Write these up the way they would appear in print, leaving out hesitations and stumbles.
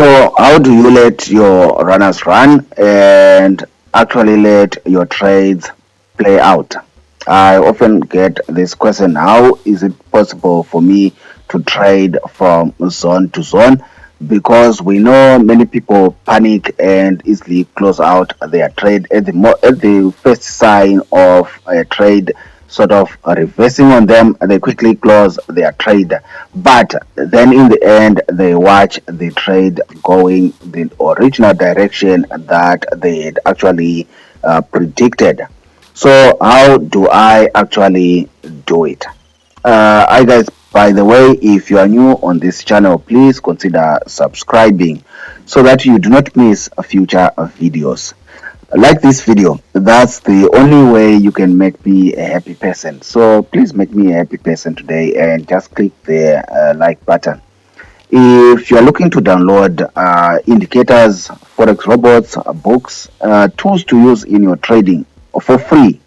So how do you let your runners run and actually let your trades play out? I often get this question: how is it possible for me to trade from zone to zone? Because we know many people panic and easily close out their trade at the first sign of a trade sort of reversing on them. They quickly close their trade, but then in the end they watch the trade going the original direction that they had actually predicted. So how do I actually do it? Hi guys, by the way, if you are new on this channel, please consider subscribing so that you do not miss future videos. Like this video, that's the only way you can make me a happy person. So please make me a happy person today and just click the like button. If you are looking to download indicators, forex robots, books, tools to use in your trading for free,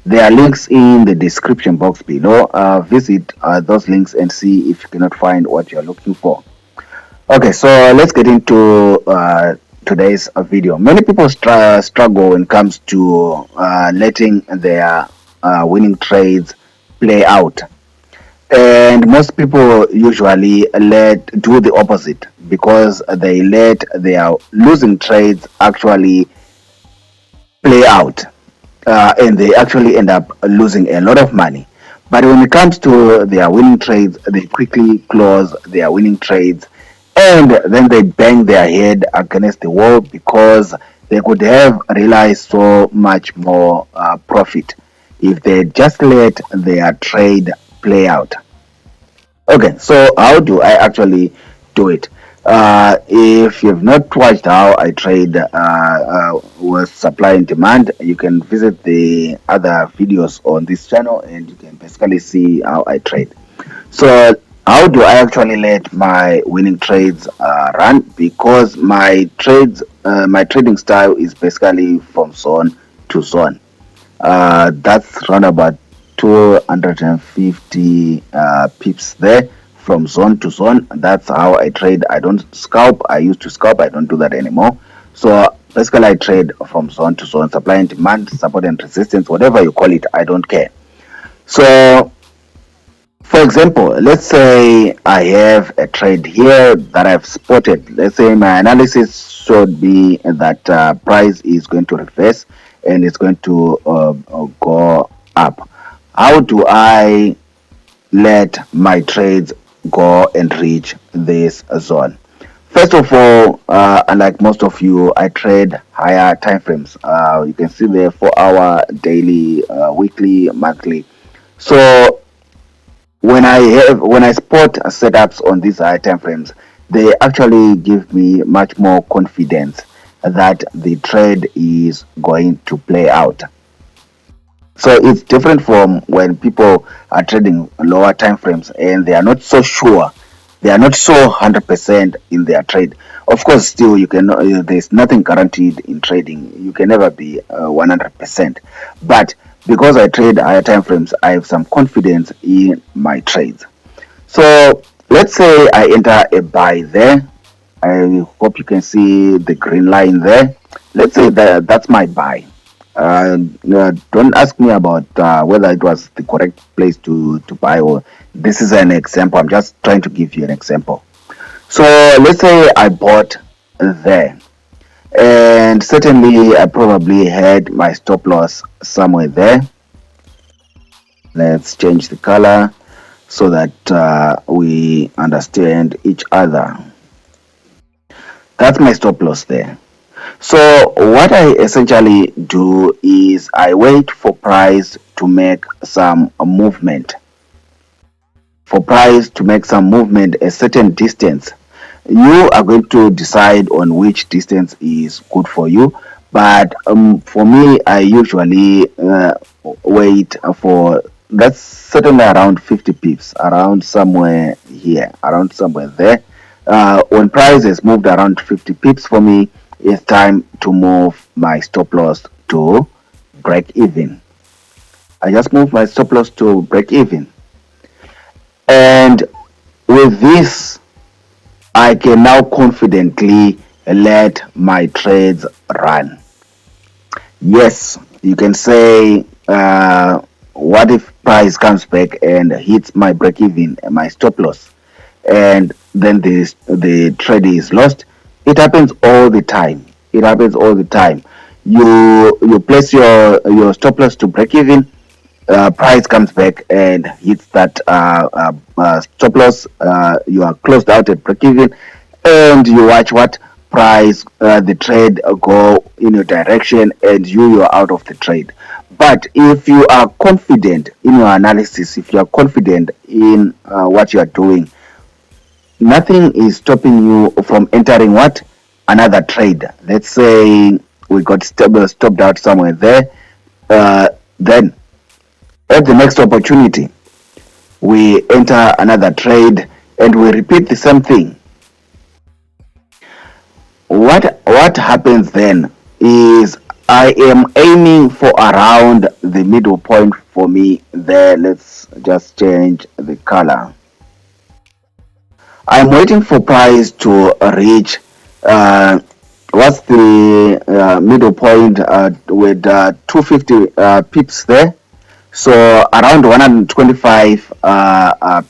there are links in the description box below. Visit those links and see if you cannot find what you're looking for. Okay, so let's get into today's video. Many people struggle when it comes to letting their winning trades play out, and most people usually do the opposite because they let their losing trades actually play out, and they actually end up losing a lot of money. But when it comes to their winning trades, they quickly close their winning trades and then they bang their head against the wall because they could have realized so much more profit if they just let their trade play out. Okay, so how do I actually do it? If you've not watched how I trade with supply and demand, you can visit the other videos on this channel and you can basically see how I trade. So how do I actually let my winning trades run? Because my trading style is basically from zone to zone. That's around about 250 pips there from zone to zone. That's how I trade. I don't scalp. I used to scalp. I don't do that anymore. So basically I trade from zone to zone, supply and demand, support and resistance, whatever you call it, I don't care. So for example, let's say I have a trade here that I've spotted. Let's say my analysis showed me that price is going to reverse and it's going to go up. How do I let my trades go and reach this zone? First of all, unlike most of you, I trade higher time frames. You can see there 4-hour, daily, weekly, monthly. So when I spot setups on these high time frames, they actually give me much more confidence that the trade is going to play out. So it's different from when people are trading lower time frames and they are not so sure, they are not so 100% in their trade. Of course, still you can. There's nothing guaranteed in trading. You can never be 100%. But because I trade higher time frames, I have some confidence in my trades. So let's say I enter a buy there. I hope you can see the green line there. Let's say that's my buy. Don't ask me about whether it was the correct place to buy, or this is an example. I'm just trying to give you an example. So let's say I bought there, and certainly I probably had my stop loss somewhere there. Let's change the color so that we understand each other. That's my stop loss there. So what I essentially do is I wait for price to make some movement. For price to make some movement a certain distance, you are going to decide on which distance is good for you. But for me, I usually wait for, that's certainly around 50 pips, around somewhere here, around somewhere there. When price has moved around 50 pips for me, it's time to move my stop loss to break even. I just move my stop loss to break even. And with this, I can now confidently let my trades run. Yes, you can say, what if price comes back and hits my break even, my stop loss, and then the trade is lost? It happens all the time. It happens all the time. You place your stop loss to break even, price comes back and hits that stop loss, you are closed out at break even, and you watch what price, the trade go in your direction, and you're out of the trade. But if you are confident in your analysis, if you are confident in what you are doing, nothing is stopping you from entering what another trade. Let's say we got stopped out somewhere there, then at the next opportunity, we enter another trade and we repeat the same thing. What happens then is I am aiming for around the middle point for me there. Let's just change the color. I'm waiting for price to reach, what's the middle point, with 250 pips there. So around 125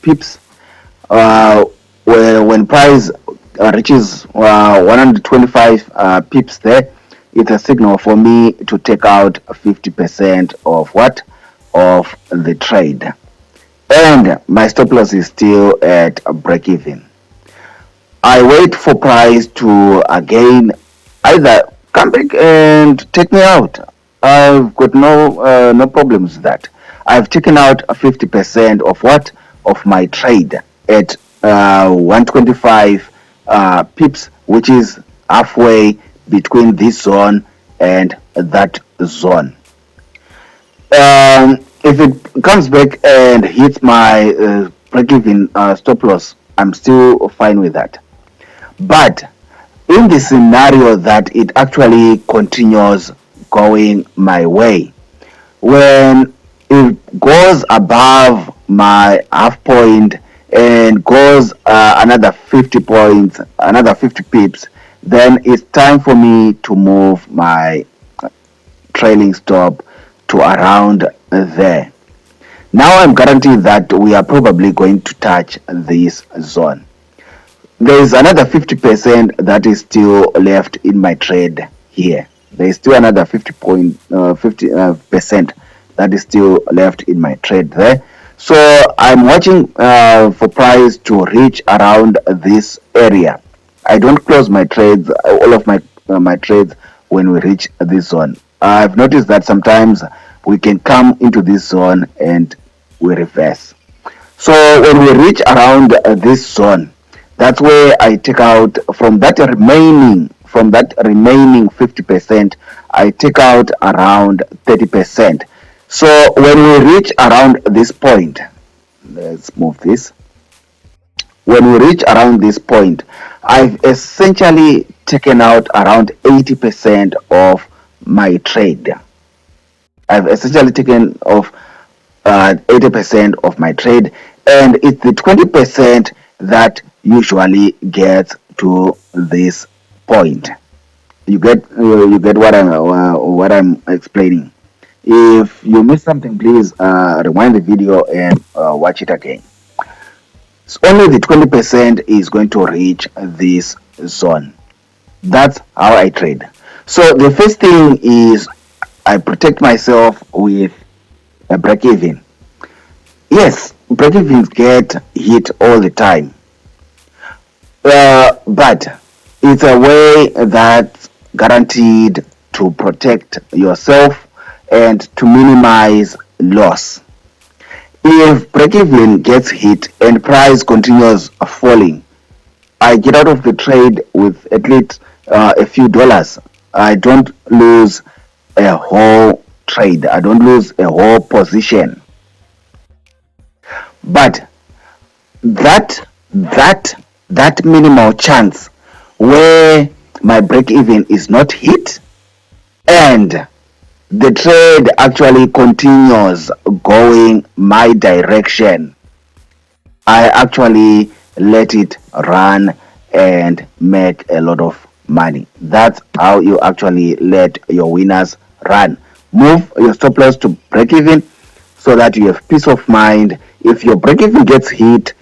pips, when price reaches 125 pips there, it's a signal for me to take out 50% of what, of the trade, and my stop loss is still at a break even. I wait for price to again either come back and take me out. I've got no problems with that. I've taken out 50% of what, of my trade at 125 pips, which is halfway between this zone and that zone. If it comes back and hits my break-even stop loss, I'm still fine with that. But in the scenario that it actually continues going my way, when it goes above my half point and goes another 50 points, another 50 pips, then it's time for me to move my trailing stop to around there. Now I'm guaranteed that we are probably going to touch this zone. There is another 50% that is still left in my trade here. There is still another 50% that is still left in my trade there. So I'm watching for price to reach around this area. I don't close my trades, all of my trades, when we reach this zone. I've noticed that sometimes we can come into this zone and we reverse. So when we reach around this zone, that's where I take out from that remaining 50%, I take out around 30%. So when we reach around this point, let's move this. When we reach around this point, I've essentially taken out around 80% of my trade. I've essentially taken off 80% of my trade, and it's the 20% that usually gets to this point. You get what I'm explaining. If you missed something, please rewind the video and watch it again. So only the 20% is going to reach this zone. That's how I trade. So the first thing is I protect myself with a break even. Yes, break evens get hit all the time, but it's a way that's guaranteed to protect yourself and to minimize loss. If break even gets hit and price continues falling, I get out of the trade with at least a few dollars. I don't lose a whole trade. I don't lose a whole position. But that minimal chance where my break even is not hit and the trade actually continues going my direction, I actually let it run and make a lot of money. That's how you actually let your winners run. Move your stop loss to break even so that you have peace of mind. If your break even gets hit,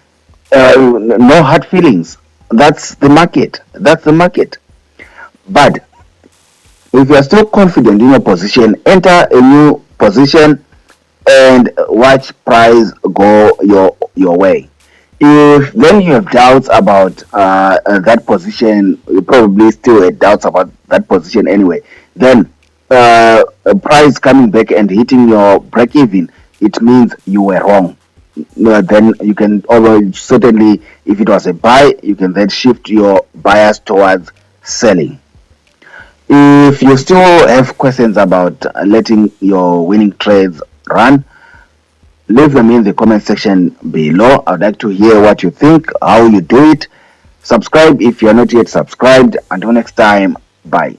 no hard feelings. That's the market. That's the market. But if you are still confident in your position, enter a new position and watch price go your way. If then you have doubts about that position, you probably still have doubts about that position anyway. Then a price coming back and hitting your break even, it means you were wrong. Then you can, although certainly if it was a buy, you can then shift your bias towards selling. If you still have questions about letting your winning trades run, leave them in the comment section below. I'd like to hear what you think, how you do it. Subscribe if you're not yet subscribed. Until next time, bye.